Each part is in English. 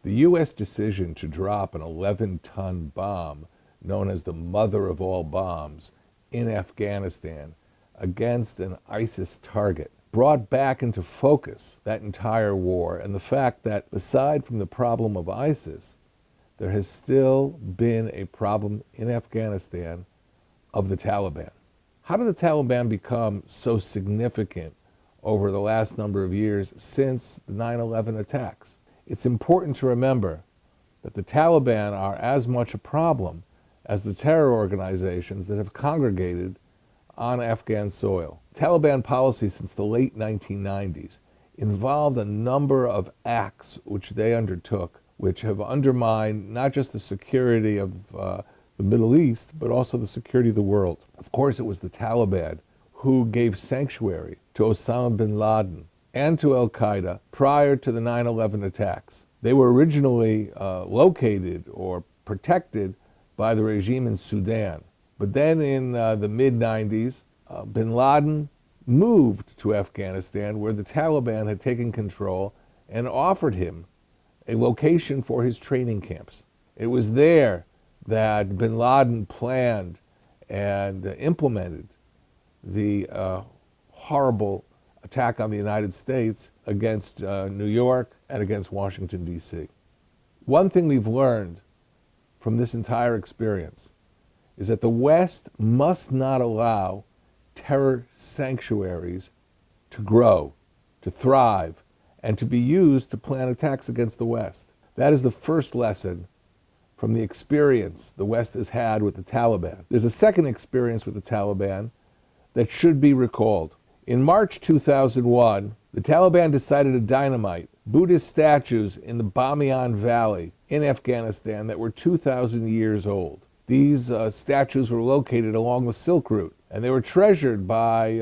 The U.S. decision to drop an 11-ton bomb, known as the mother of all bombs, in Afghanistan against an ISIS target brought back into focus that entire war and the fact that, aside from the problem of ISIS, there has still been a problem in Afghanistan of the Taliban. How did the Taliban become so significant over the last number of years since the 9/11 attacks? It's important to remember that the Taliban are as much a problem as the terror organizations that have congregated on Afghan soil. Taliban policy since the late 1990s involved a number of acts which they undertook, which have undermined not just the security of the Middle East, but also the security of the world. Of course, it was the Taliban who gave sanctuary to Osama bin Laden and to al-Qaeda prior to the 9/11 attacks. They were originally located or protected by the regime in Sudan. But then in the mid-90s, bin Laden moved to Afghanistan, where the Taliban had taken control and offered him a location for his training camps. It was there that bin Laden planned and implemented the horrible attack on the United States against New York and against Washington, D.C. One thing we've learned from this entire experience is that the West must not allow terror sanctuaries to grow, to thrive, and to be used to plan attacks against the West. That is the first lesson from the experience the West has had with the Taliban. There's a second experience with the Taliban that should be recalled. In March 2001, the Taliban decided to dynamite Buddhist statues in the Bamiyan Valley in Afghanistan that were 2,000 years old. These statues were located along the Silk Route, and they were treasured by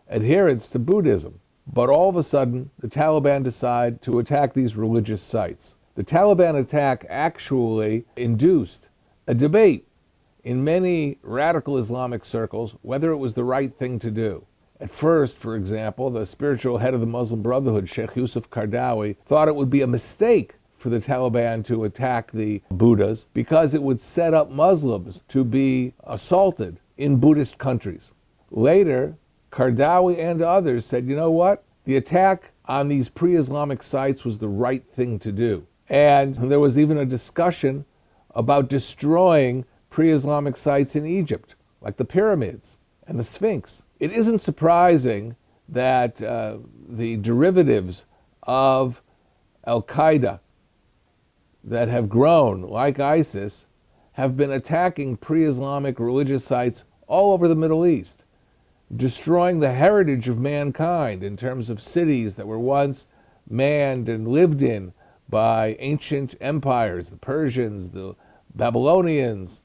adherents to Buddhism. But all of a sudden, the Taliban decide to attack these religious sites. The Taliban attack actually induced a debate in many radical Islamic circles whether it was the right thing to do. At first, for example, the spiritual head of the Muslim Brotherhood, Sheikh al-Qaradawi, thought it would be a mistake for the Taliban to attack the Buddhas because it would set up Muslims to be assaulted in Buddhist countries. Later, Qaradawi and others said, you know what? The attack on these pre-Islamic sites was the right thing to do. And there was even a discussion about destroying pre-Islamic sites in Egypt, like the pyramids and the Sphinx. It isn't surprising that the derivatives of al-Qaeda that have grown, like ISIS, have been attacking pre-Islamic religious sites all over the Middle East, destroying the heritage of mankind in terms of cities that were once manned and lived in by ancient empires, the Persians, the Babylonians,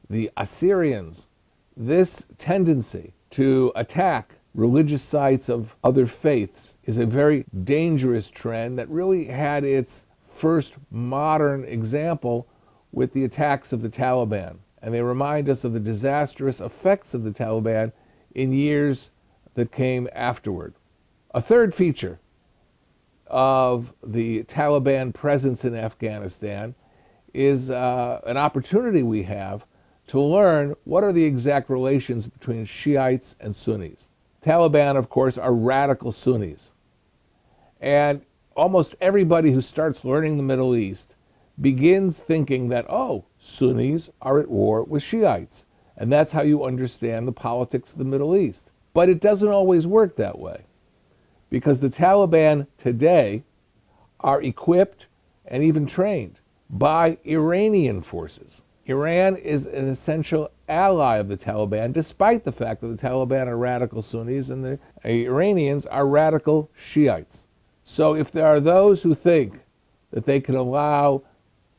the Assyrians. This tendency to attack religious sites of other faiths is a very dangerous trend that really had its first modern example with the attacks of the Taliban. And they remind us of the disastrous effects of the Taliban in years that came afterward. A third feature of the Taliban presence in Afghanistan is an opportunity we have to learn what are the exact relations between Shiites and Sunnis. Taliban, of course, are radical Sunnis. And almost everybody who starts learning the Middle East begins thinking that, oh, Sunnis are at war with Shiites. And that's how you understand the politics of the Middle East. But it doesn't always work that way, because the Taliban today are equipped and even trained by Iranian forces. Iran is an essential ally of the Taliban, despite the fact that the Taliban are radical Sunnis and the Iranians are radical Shiites. So if there are those who think that they can allow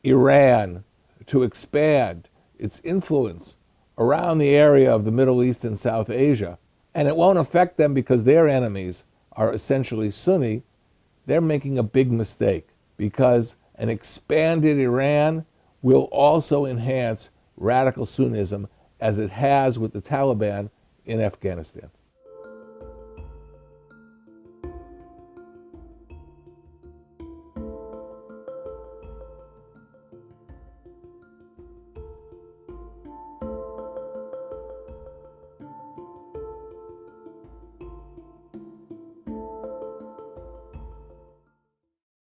Iran to expand its influence around the area of the Middle East and South Asia, and it won't affect them because their enemies are essentially Sunni, they're making a big mistake, because an expanded Iran will also enhance radical Sunnism, as it has with the Taliban in Afghanistan.